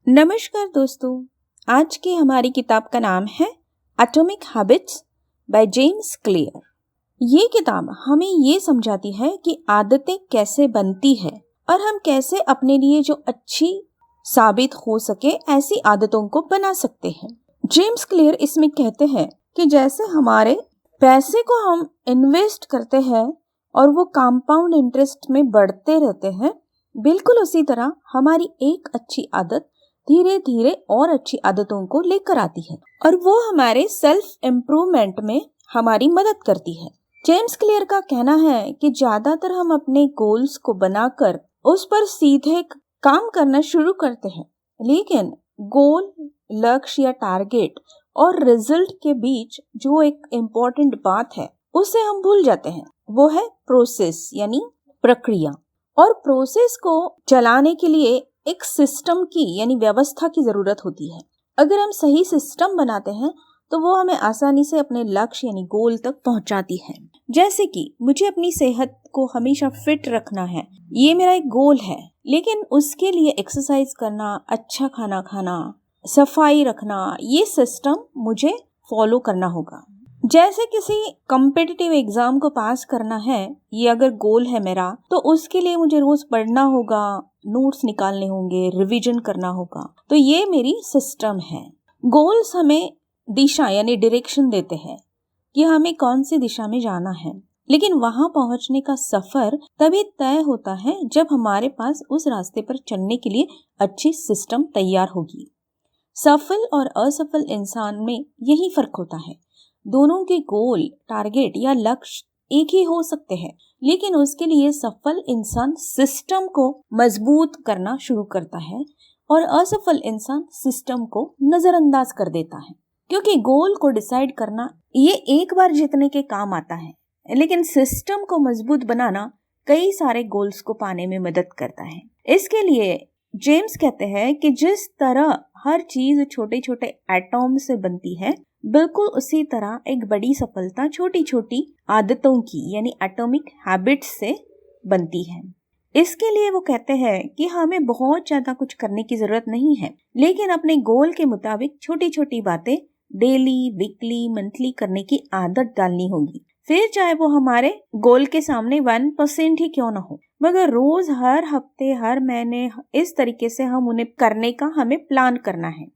नमस्कार दोस्तों, आज की हमारी किताब का नाम है atomic habits by James clear. ये किताब हमें ये समझाती है कि आदतें कैसे बनती है और हम कैसे अपने लिए जो अच्छी साबित हो सके ऐसी आदतों को बना सकते हैं। जेम्स क्लियर इसमें कहते हैं कि जैसे हमारे पैसे को हम इन्वेस्ट करते हैं और वो कंपाउंड इंटरेस्ट में बढ़ते रहते हैं, बिल्कुल उसी तरह हमारी एक अच्छी आदत धीरे धीरे और अच्छी आदतों को लेकर आती है और वो हमारे सेल्फ इम्प्रूवमेंट में हमारी मदद करती है। जेम्स क्लियर का कहना है कि ज्यादातर हम अपने गोल्स को बनाकर उस पर सीधे काम करना शुरू करते हैं, लेकिन गोल, लक्ष्य या टारगेट और रिजल्ट के बीच जो एक इम्पोर्टेंट बात है उसे हम भूल जाते हैं। वो है प्रोसेस यानी प्रक्रिया। और प्रोसेस को चलाने के लिए एक सिस्टम की यानी व्यवस्था की जरूरत होती है। अगर हम सही सिस्टम बनाते हैं तो वो हमें आसानी से अपने लक्ष्य यानी गोल तक पहुंचाती है। जैसे कि मुझे अपनी सेहत को हमेशा फिट रखना है, ये मेरा एक गोल है, लेकिन उसके लिए एक्सरसाइज करना, अच्छा खाना खाना, सफाई रखना, ये सिस्टम मुझे फॉलो करना होगा। जैसे किसी कॉम्पिटिटिव एग्जाम को पास करना है, ये अगर गोल है मेरा, तो उसके लिए मुझे रोज पढ़ना होगा, नोट्स निकालने होंगे, रिवीजन करना होगा। तो ये मेरी सिस्टम है। गोल्स हमें दिशा यानी डायरेक्शन देते हैं कि हमें कौन सी दिशा में जाना है, लेकिन वहां पहुंचने का सफर तभी तय होता है जब हमारे पास उस रास्ते पर चलने के लिए अच्छी सिस्टम तैयार होगी। सफल और असफल इंसान में यही फर्क होता है। दोनों के गोल, टारगेट या लक्ष्य एक ही हो सकते हैं, लेकिन उसके लिए सफल इंसान सिस्टम को मजबूत करना शुरू करता है और असफल इंसान सिस्टम को नजरअंदाज कर देता है। क्योंकि गोल को डिसाइड करना ये एक बार जीतने के काम आता है, लेकिन सिस्टम को मजबूत बनाना कई सारे गोल्स को पाने में मदद करता है। इसके लिए जेम्स कहते हैं कि जिस तरह हर चीज छोटे छोटे एटॉम से बनती है, बिल्कुल उसी तरह एक बड़ी सफलता छोटी छोटी आदतों की यानी एटॉमिक हैबिट्स से बनती है। इसके लिए वो कहते हैं कि हमें बहुत ज्यादा कुछ करने की जरूरत नहीं है, लेकिन अपने गोल के मुताबिक छोटी छोटी बातें डेली, वीकली, मंथली करने की आदत डालनी होगी। फिर चाहे वो हमारे गोल के सामने 1% ही क्यों ना हो, मगर रोज, हर हफ्ते, हर महीने इस तरीके से हम उन्हें करने का हमें प्लान करना है।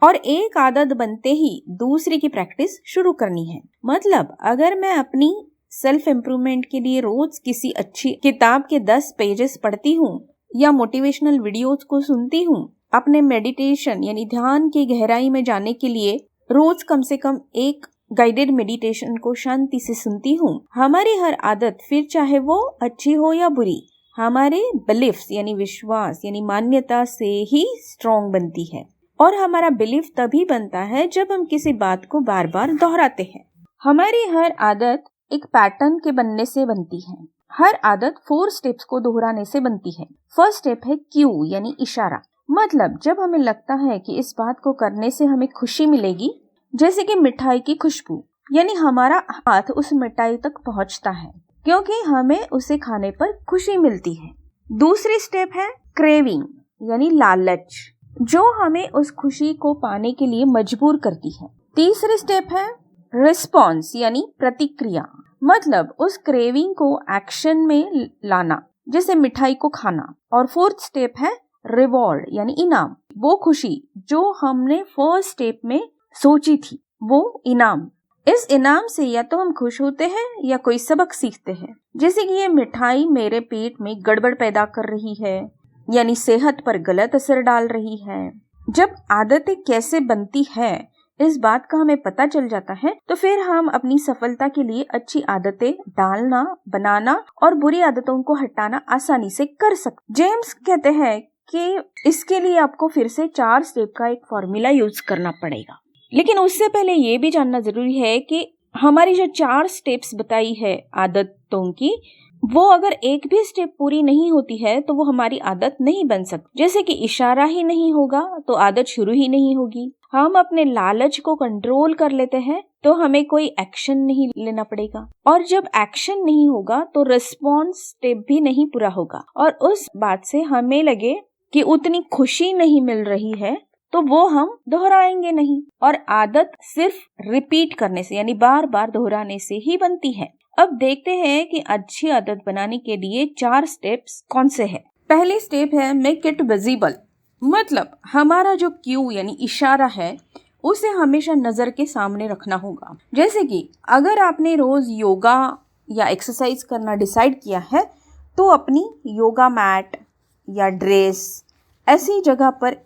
और एक आदत बनते ही दूसरी की प्रैक्टिस शुरू करनी है। मतलब अगर मैं अपनी सेल्फ इम्प्रूवमेंट के लिए रोज किसी अच्छी किताब के 10 पेजेस पढ़ती हूँ या मोटिवेशनल वीडियोस को सुनती हूँ, अपने मेडिटेशन यानी ध्यान की गहराई में जाने के लिए रोज कम से कम एक गाइडेड मेडिटेशन को शांति से सुनती हूँ, हमारी हर आदत, फिर चाहे वो अच्छी हो या बुरी, हमारे बिलीफ्स यानी विश्वास यानी मान्यता से ही स्ट्रॉन्ग बनती है। और हमारा बिलीफ तभी बनता है जब हम किसी बात को बार बार दोहराते हैं। हमारी हर आदत एक पैटर्न के बनने से बनती है। हर आदत 4 स्टेप्स को दोहराने से बनती है। फर्स्ट स्टेप है क्यू यानी इशारा। मतलब जब हमें लगता है कि इस बात को करने से हमें खुशी मिलेगी, जैसे कि मिठाई की खुशबू, यानी हमारा हाथ उस मिठाई तक पहुंचता है क्योंकि हमें उसे खाने पर खुशी मिलती है। दूसरी स्टेप है क्रेविंग यानी लालच, जो हमें उस खुशी को पाने के लिए मजबूर करती है। तीसरी स्टेप है रिस्पॉन्स यानी प्रतिक्रिया। मतलब उस क्रेविंग को एक्शन में लाना, जैसे मिठाई को खाना। और फोर्थ स्टेप है रिवॉर्ड यानी इनाम, वो खुशी जो हमने फर्स्ट स्टेप में सोची थी, वो इनाम। इस इनाम से या तो हम खुश होते हैं या कोई सबक सीखते हैं, जैसे कि ये मिठाई मेरे पेट में गड़बड़ पैदा कर रही है यानी सेहत पर गलत असर डाल रही है। जब आदतें कैसे बनती है इस बात का हमें पता चल जाता है, तो फिर हम अपनी सफलता के लिए अच्छी आदतें डालना, बनाना और बुरी आदतों को हटाना आसानी से कर सकते। जेम्स कहते हैं कि इसके लिए आपको फिर से 4 स्टेप का एक फॉर्मूला यूज करना पड़ेगा। लेकिन उससे पहले ये भी जानना जरूरी है कि हमारी जो 4 स्टेप्स बताई है आदतों की, वो अगर एक भी स्टेप पूरी नहीं होती है तो वो हमारी आदत नहीं बन सकती। जैसे कि इशारा ही नहीं होगा तो आदत शुरू ही नहीं होगी। हम अपने लालच को कंट्रोल कर लेते हैं तो हमें कोई एक्शन नहीं लेना पड़ेगा, और जब एक्शन नहीं होगा तो रिस्पॉन्स स्टेप भी नहीं पूरा होगा, और उस बात से हमें लगे कि उतनी खुशी नहीं मिल रही है तो वो हम दोहराएंगे नहीं, और आदत सिर्फ रिपीट करने से यानी बार बार दोहराने से ही बनती है। अब देखते हैं कि अच्छी आदत बनाने के लिए 4 स्टेप्स कौन से हैं। पहली स्टेप है मेक इट विजिबल, मतलब हमारा जो क्यू यानी इशारा है उसे हमेशा नजर के सामने रखना होगा। जैसे कि अगर आपने रोज योगा या एक्सरसाइज करना डिसाइड किया है तो अपनी योगा मैट या ड्रेस ऐसी जगह पर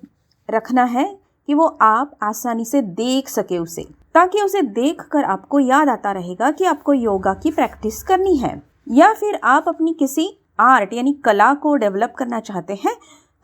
रखना है कि वो आप आसानी से देख सके उसे, ताकि उसे देखकर आपको याद आता रहेगा कि आपको योगा की प्रैक्टिस करनी है। या फिर आप अपनी किसी आर्ट यानी कला को डेवलप करना चाहते हैं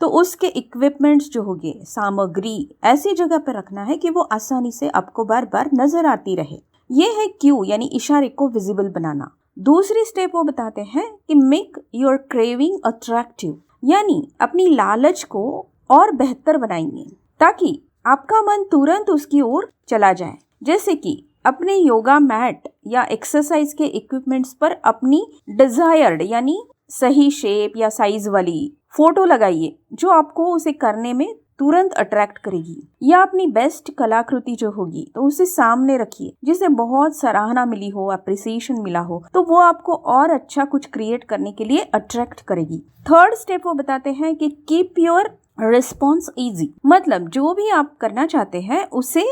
तो उसके इक्विपमेंट्स जो होंगे, सामग्री ऐसी जगह पर रखना है कि वो आसानी से आपको बार बार नजर आती रहे। ये है क्यू यानी इशारे को विजिबल बनाना। दूसरी स्टेप वो बताते हैं कि मेक योर क्रेविंग अट्रैक्टिव, यानी अपनी लालच को और बेहतर बनाएंगे ताकि आपका मन तुरंत उसकी ओर चला जाए। जैसे कि अपने योगा मैट या एक्सरसाइज के इक्विपमेंट्स पर अपनी डिजायर्ड यानी सही शेप या साइज वाली फोटो लगाइए जो आपको उसे करने में तुरंत अट्रैक्ट करेगी। या अपनी बेस्ट कलाकृति जो होगी तो उसे सामने रखिए जिसे बहुत सराहना मिली हो, अप्रिसिएशन मिला हो, तो वो आपको और अच्छा कुछ क्रिएट करने के लिए अट्रैक्ट करेगी। थर्ड स्टेप वो बताते हैं कि कीप योर रिस्पॉन्स इजी, मतलब जो भी आप करना चाहते हैं उसे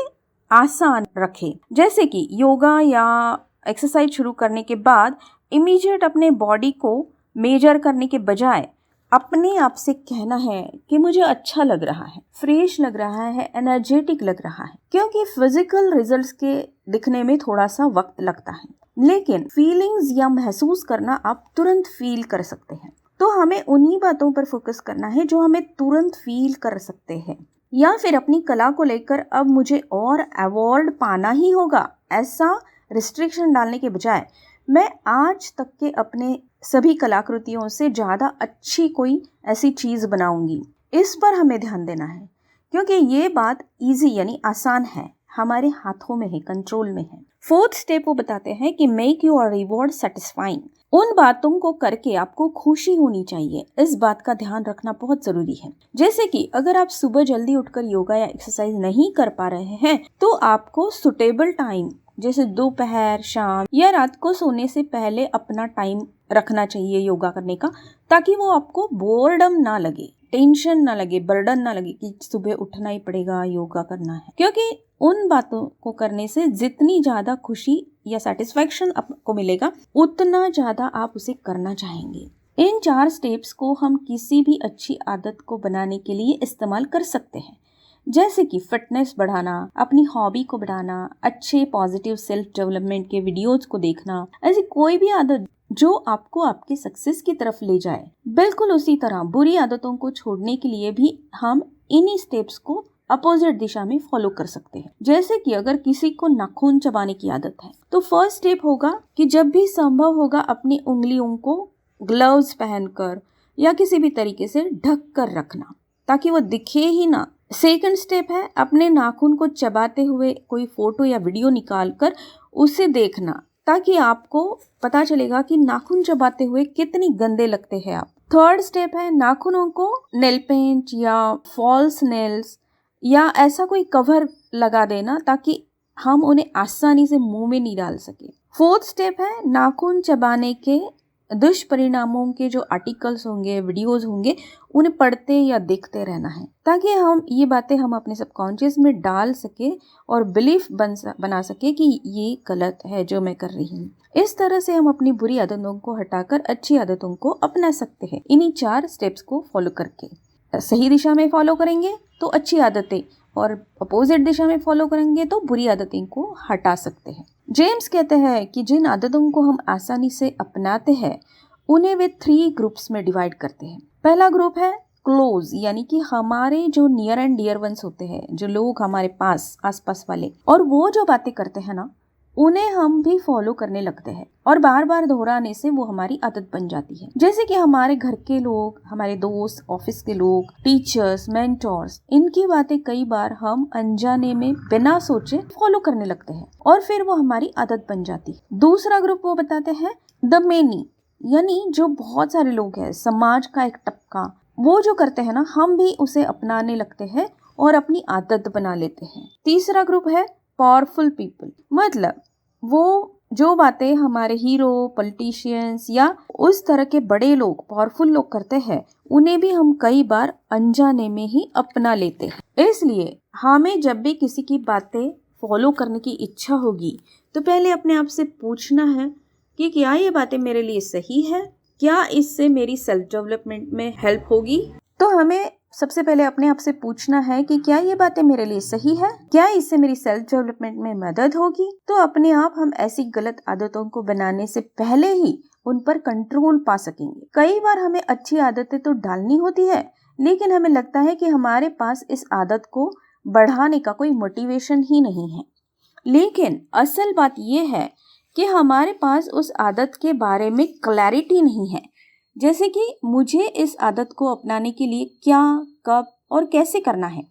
आसान रखें। जैसे कि योगा या एक्सरसाइज शुरू करने के बाद इमीडिएट अपने बॉडी को मेजर करने के बजाय अपने आप से कहना है कि मुझे अच्छा लग रहा है, फ्रेश लग रहा है, एनर्जेटिक लग रहा है। क्योंकि फिजिकल रिजल्ट्स के दिखने में थोड़ा सा वक्त लगता है, लेकिन फीलिंग्स या महसूस करना आप तुरंत फील कर सकते हैं। तो हमें उन्हीं बातों पर फोकस करना है जो हमें तुरंत फील कर सकते हैं। या फिर अपनी कला को लेकर अब मुझे और अवार्ड पाना ही होगा, ऐसा रिस्ट्रिक्शन डालने के बजाय मैं आज तक के अपने सभी कलाकृतियों से ज़्यादा अच्छी कोई ऐसी चीज़ बनाऊंगी। इस पर हमें ध्यान देना है क्योंकि ये बात इजी यानी आसान है, हमारे हाथों में है, कंट्रोल में है। फोर्थ स्टेप वो बताते हैं कि मेक योर रिवॉर्ड सेटिस्फाइंग, उन बातों को करके आपको खुशी होनी चाहिए। इस बात का ध्यान रखना बहुत जरूरी है। जैसे कि अगर आप सुबह जल्दी उठकर योगा या एक्सरसाइज नहीं कर पा रहे हैं तो आपको सुटेबल टाइम जैसे दोपहर, शाम या रात को सोने से पहले अपना टाइम रखना चाहिए योगा करने का, ताकि वो आपको बोर्डम ना लगे, टेंशन ना लगे, बर्डन ना लगे कि सुबह उठना ही पड़ेगा, योगा करना है। क्योंकि उन बातों को करने से जितनी ज्यादा खुशी या सेटिस्फैक्शन आपको मिलेगा उतना ज्यादा आप उसे करना चाहेंगे। इन 4 स्टेप्स को हम किसी भी अच्छी आदत को बनाने के लिए इस्तेमाल कर सकते हैं, जैसे कि फिटनेस बढ़ाना, अपनी हॉबी को बढ़ाना, अच्छे पॉजिटिव सेल्फ डेवलपमेंट के वीडियोज को देखना, ऐसी कोई भी आदत जो आपको आपके सक्सेस की तरफ ले जाए। बिल्कुल उसी तरह बुरी आदतों को छोड़ने के लिए भी हम इन्हीं स्टेप्स को अपोजिट दिशा में फॉलो कर सकते हैं। जैसे कि अगर किसी को नाखून चबाने की आदत है तो फर्स्ट स्टेप होगा कि जब भी संभव होगा अपनी उंगलियों को ग्लव्स पहनकर या किसी भी तरीके से ढक कर रखना ताकि वो दिखे ही ना। सेकंड स्टेप है अपने नाखून को चबाते हुए कोई फोटो या वीडियो निकाल कर उसे देखना ताकि आपको पता चलेगा कि नाखून चबाते हुए कितनी गंदे लगते हैं आप। थर्ड स्टेप है नाखूनों को नेल पेंट या फॉल्स नेल्स या ऐसा कोई कवर लगा देना ताकि हम उन्हें आसानी से मुंह में नहीं डाल सके। फोर्थ स्टेप है नाखून चबाने के दुष्परिणामों के जो आर्टिकल्स होंगे, वीडियोस होंगे, उन्हें पढ़ते या देखते रहना है ताकि हम ये बातें हम अपने सबकॉन्शियस में डाल सके और बिलीफ बना सके कि ये गलत है जो मैं कर रही हूँ। इस तरह से हम अपनी बुरी आदतों को हटाकर अच्छी आदतों को अपना सकते हैं। इन्हीं 4 स्टेप्स को फॉलो करके सही दिशा में फॉलो करेंगे तो अच्छी आदतें और अपोजिट दिशा में फॉलो करेंगे तो बुरी आदतें को हटा सकते हैं। जेम्स कहते हैं कि जिन आदतों को हम आसानी से अपनाते हैं उन्हें वे 3 ग्रुप्स में डिवाइड करते हैं। पहला ग्रुप है क्लोज, यानी कि हमारे जो नियर एंड डियर वंस होते हैं, जो लोग हमारे पास आसपास वाले, और वो जो बातें करते हैं ना उन्हें हम भी फॉलो करने लगते हैं और बार बार दोहराने से वो हमारी आदत बन जाती है। जैसे कि हमारे घर के लोग, हमारे दोस्त, ऑफिस के लोग, टीचर्स, मेंटोर्स, इनकी बातें कई बार हम अनजाने में बिना सोचे फॉलो करने लगते हैं और फिर वो हमारी आदत बन जाती है। दूसरा ग्रुप वो बताते हैं द मेनी, यानी जो बहुत सारे लोग हैं, समाज का एक तबका, वो जो करते हैं ना, हम भी उसे अपनाने लगते हैं और अपनी आदत बना लेते हैं। तीसरा ग्रुप है पावरफुल पीपल, मतलब वो जो बातें हमारे हीरो, पॉलिटिशियंस या उस तरह के बड़े लोग, पावरफुल लोग करते हैं, उन्हें भी हम कई बार अनजाने में ही अपना लेते हैं। इसलिए हमें जब भी किसी की बातें फॉलो करने की इच्छा होगी तो पहले अपने आप से पूछना है कि क्या ये बातें मेरे लिए सही है, क्या इससे मेरी सेल्फ डेवलपमेंट में हेल्प होगी। तो हमें सबसे पहले अपने आप से पूछना है कि क्या ये बातें मेरे लिए सही है, क्या इससे मेरी सेल्फ डेवलपमेंट में मदद होगी। तो अपने आप हम ऐसी गलत आदतों को बनाने से पहले ही उन पर कंट्रोल पा सकेंगे। कई बार हमें अच्छी आदतें तो डालनी होती है, लेकिन हमें लगता है कि हमारे पास इस आदत को बढ़ाने का कोई मोटिवेशन ही नहीं है। लेकिन असल बात यह है कि हमारे पास उस आदत के बारे में क्लैरिटी नहीं है, जैसे कि मुझे इस आदत को अपनाने के लिए क्या, कब और कैसे करना है।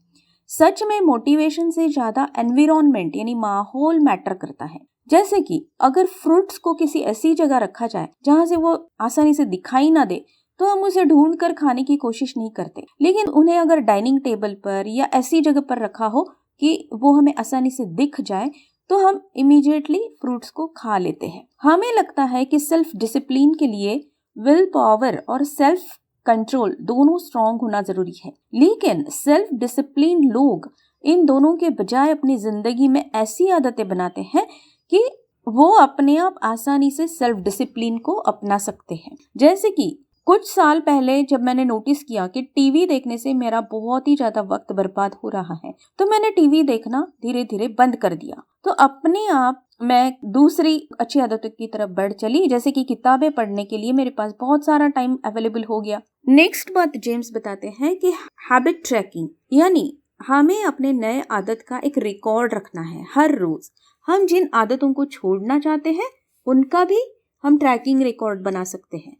सच में मोटिवेशन से ज़्यादा एनवायरनमेंट यानी माहौल मैटर करता है। जैसे कि अगर फ्रूट्स को किसी ऐसी जगह रखा जाए जहाँ से वो आसानी से दिखाई ना दे, तो हम उसे ढूंढ कर खाने की कोशिश नहीं करते। लेकिन उन्हें अगर डाइनिंग टेबल पर या ऐसी जगह पर रखा हो कि वो हमें आसानी से दिख जाए, तो हम इमीडिएटली फ्रूट्स को खा लेते हैं। हमें लगता है कि सेल्फ डिसिप्लिन के लिए विल पावर और सेल्फ कंट्रोल दोनों स्ट्रांग होना जरूरी है, लेकिन सेल्फ डिसिप्लिन लोग इन दोनों के बजाय अपनी जिंदगी में ऐसी आदतें बनाते हैं कि वो अपने आप आसानी से सेल्फ डिसिप्लिन को अपना सकते हैं। जैसे कि कुछ साल पहले जब मैंने नोटिस किया कि टीवी देखने से मेरा बहुत ही ज्यादा वक्त बर्बाद हो रहा है, तो मैंने टीवी देखना धीरे धीरे बंद कर दिया। तो अपने आप मैं दूसरी अच्छी आदतों की तरफ बढ़ चली, जैसे कि किताबें पढ़ने के लिए मेरे पास बहुत सारा टाइम अवेलेबल हो गया। नेक्स्ट बात जेम्स बताते हैं कि हैबिट ट्रैकिंग, यानी हमें अपने नए आदत का एक रिकॉर्ड रखना है। हर रोज हम जिन आदतों को छोड़ना चाहते हैं उनका भी हम ट्रैकिंग रिकॉर्ड बना सकते हैं,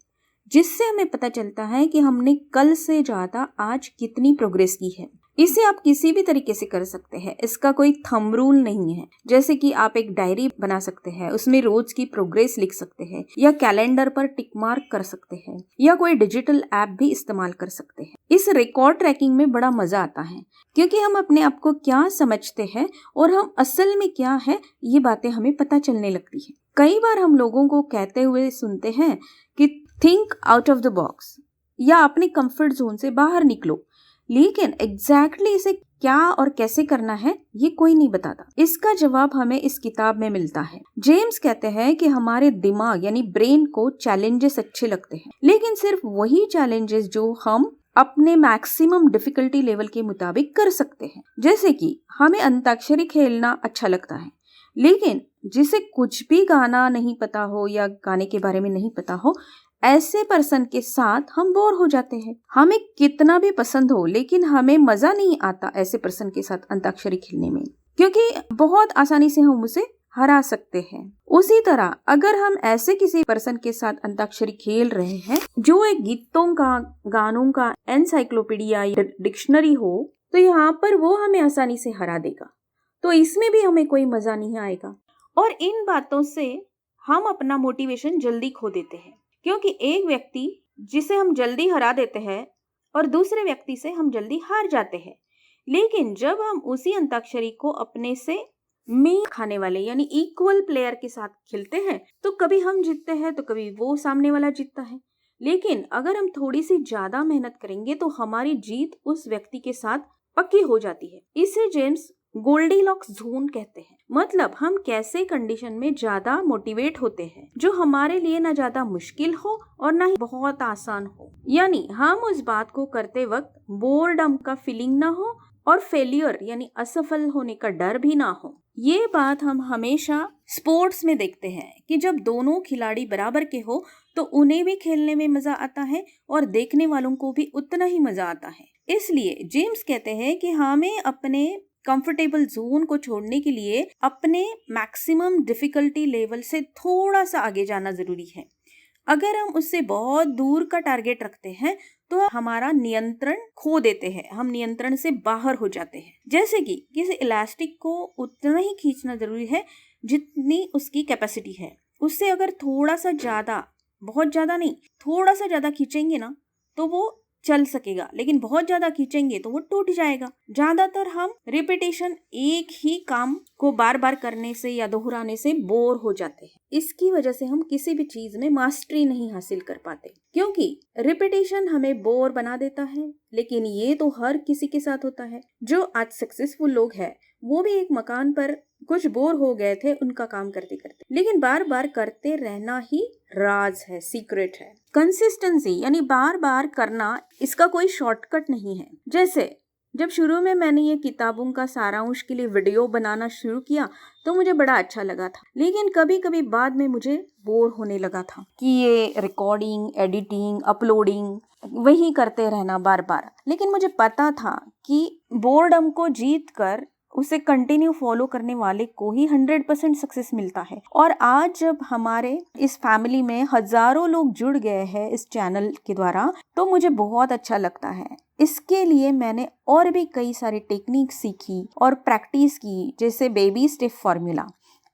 जिससे हमें पता चलता है कि हमने कल से ज्यादा आज कितनी प्रोग्रेस की है। इसे आप किसी भी तरीके से कर सकते हैं, इसका कोई थंब रूल नहीं है। जैसे कि आप एक डायरी बना सकते हैं, उसमें रोज की प्रोग्रेस लिख सकते हैं, या कैलेंडर पर टिक मार्क कर सकते हैं, या कोई डिजिटल ऐप भी इस्तेमाल कर सकते हैं। इस रिकॉर्ड ट्रैकिंग में बड़ा मजा आता है, क्योंकि हम अपने आप को क्या समझते हैं और हम असल में क्या है, ये बातें हमें पता चलने लगती है। कई बार हम लोगों को कहते हुए सुनते हैं कि think out of the box या अपने कंफर्ट जोन से बाहर निकलो, लेकिन एग्जैक्टली इसे क्या और कैसे करना है ये कोई नहीं बताता। इसका जवाब हमें इस किताब में मिलता है। जेम्स कहते हैं कि हमारे दिमाग यानी ब्रेन को चैलेंजेस अच्छे लगते हैं, लेकिन सिर्फ वही चैलेंजेस जो हम अपने मैक्सिमम डिफिकल्टी लेवल के मुताबिक कर सकते हैं। जैसे कि हमें अंताक्षरी खेलना अच्छा लगता है, लेकिन जिसे कुछ भी गाना नहीं पता हो या गाने के बारे में नहीं पता हो, ऐसे पर्सन के साथ हम बोर हो जाते हैं। हमें कितना भी पसंद हो, लेकिन हमें मजा नहीं आता ऐसे पर्सन के साथ अंताक्षरी खेलने में, क्योंकि बहुत आसानी से हम उसे हरा सकते हैं। उसी तरह अगर हम ऐसे किसी पर्सन के साथ अंताक्षरी खेल रहे हैं जो एक गीतों का, गानों का एनसाइक्लोपीडिया या डिक्शनरी हो, तो यहाँ पर वो हमें आसानी से हरा देगा। तो इसमें भी हमें कोई मजा नहीं आएगा, और इन बातों से हम अपना मोटिवेशन जल्दी खो देते हैं, क्योंकि एक व्यक्ति जिसे हम जल्दी हरा देते हैं और दूसरे व्यक्ति से हम जल्दी हार जाते हैं। लेकिन जब हम उसी अंताक्षरी को अपने से मेल खाने वाले यानी इक्वल प्लेयर के साथ खेलते हैं, तो कभी हम जीतते हैं तो कभी वो सामने वाला जीतता है। लेकिन अगर हम थोड़ी सी ज्यादा मेहनत करेंगे तो हमारी जीत उस व्यक्ति के साथ पक्की हो जाती है। इसे जेम्स गोल्डीलॉक्स जोन कहते हैं। मतलब हम कैसे कंडीशन में ज्यादा मोटिवेट होते हैं जो हमारे लिए ना ज्यादा मुश्किल हो और ना ही बहुत आसान हो, यानी हम उस बात को करते वक्त बोर्डम का फीलिंग ना हो और फेलियर यानी असफल होने का डर भी ना हो। ये बात हम हमेशा स्पोर्ट्स में देखते हैं कि जब दोनों खिलाड़ी बराबर के हो तो उन्हें भी खेलने में मजा आता है और देखने वालों को भी उतना ही मजा आता है। इसलिए जेम्स कहते हैं कि हमें अपने कंफर्टेबल जोन को छोड़ने के लिए अपने मैक्सिमम डिफिकल्टी लेवल से थोड़ा सा आगे जाना जरूरी है। अगर हम उससे बहुत दूर का टारगेट रखते हैं तो हमारा नियंत्रण खो देते हैं, हम नियंत्रण से बाहर हो जाते हैं। जैसे कि किसी इलास्टिक को उतना ही खींचना जरूरी है जितनी उसकी कैपेसिटी है। उससे अगर थोड़ा सा ज्यादा, बहुत ज्यादा नहीं, थोड़ा सा ज्यादा खींचेंगे ना, तो वो चल सकेगा, लेकिन बहुत ज्यादा खींचेंगे तो वो टूट जाएगा। ज्यादातर हम रिपीटेशन, एक ही काम को बार बार करने से या दोहराने से बोर हो जाते हैं। इसकी वजह से हम किसी भी चीज में मास्टरी नहीं हासिल कर पाते, क्योंकि रिपीटेशन हमें बोर बना देता है। लेकिन ये तो हर किसी के साथ होता है। जो आज सक्सेसफुल लोग हैं वो भी एक मकान पर कुछ बोर हो गए थे उनका काम करते करते, लेकिन बार बार करते रहना ही राज है, सीक्रेट है। कंसिस्टेंसी यानी बार बार करना, इसका कोई शॉर्टकट नहीं है। जैसे जब शुरू में मैंने ये किताबों का सारांश के लिए वीडियो बनाना शुरू किया तो मुझे बड़ा अच्छा लगा था, लेकिन कभी कभी बाद में मुझे बोर होने लगा था कि ये रिकॉर्डिंग, एडिटिंग, अपलोडिंग वही करते रहना बार बार। लेकिन मुझे पता था कि बोर्डम को जीत कर उसे कंटिन्यू फॉलो करने वाले को ही 100% सक्सेस मिलता है। और आज जब हमारे इस फैमिली में हजारों लोग जुड़ गए हैं इस चैनल के द्वारा, तो मुझे बहुत अच्छा लगता है। इसके लिए मैंने और भी कई सारी टेक्निक सीखी और प्रैक्टिस की, जैसे बेबी स्टेप फॉर्मूला।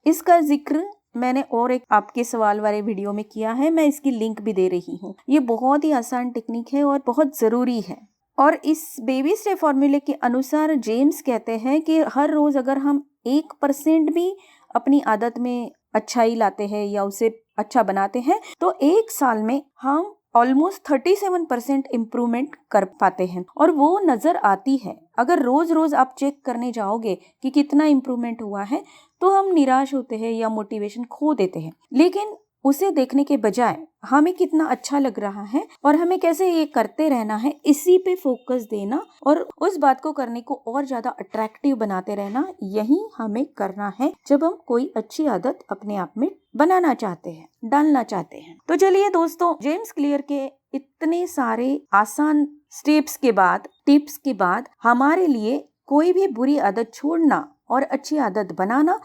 इसका जिक्र मैंने और एक आपके सवाल वाले वीडियो में किया है, मैं इसकी लिंक भी दे रही हूँ। ये बहुत ही आसान टेक्निक है और बहुत जरूरी है। और इस बेबी स्टेप फॉर्मूले के अनुसार जेम्स कहते हैं कि हर रोज अगर हम 1% भी अपनी आदत में अच्छाई लाते हैं या उसे अच्छा बनाते हैं तो 1 साल में हम ऑलमोस्ट 37% इम्प्रूवमेंट कर पाते हैं। और वो नजर आती है। अगर रोज रोज आप चेक करने जाओगे कि कितना इम्प्रूवमेंट हुआ है तो हम निराश होते हैं या मोटिवेशन खो देते हैं। लेकिन उसे देखने के बजाय हमें कितना अच्छा लग रहा है और हमें कैसे ये करते रहना है, इसी पे फोकस देना और उस बात को करने को और ज्यादा अट्रैक्टिव बनाते रहना, यही हमें करना है जब हम कोई अच्छी आदत अपने आप में बनाना चाहते हैं, डालना चाहते हैं। तो चलिए दोस्तों, जेम्स क्लियर के इतने सारे आसान स्टेप्स के बाद, टिप्स के बाद हमारे लिए कोई भी बुरी आदत छोड़ना और अच्छी आदत बनाना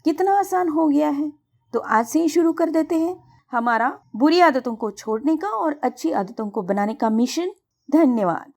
कितना आसान हो गया है। तो आज से ही शुरू कर देते हैं हमारा बुरी आदतों को छोड़ने का और अच्छी आदतों को बनाने का मिशन। धन्यवाद।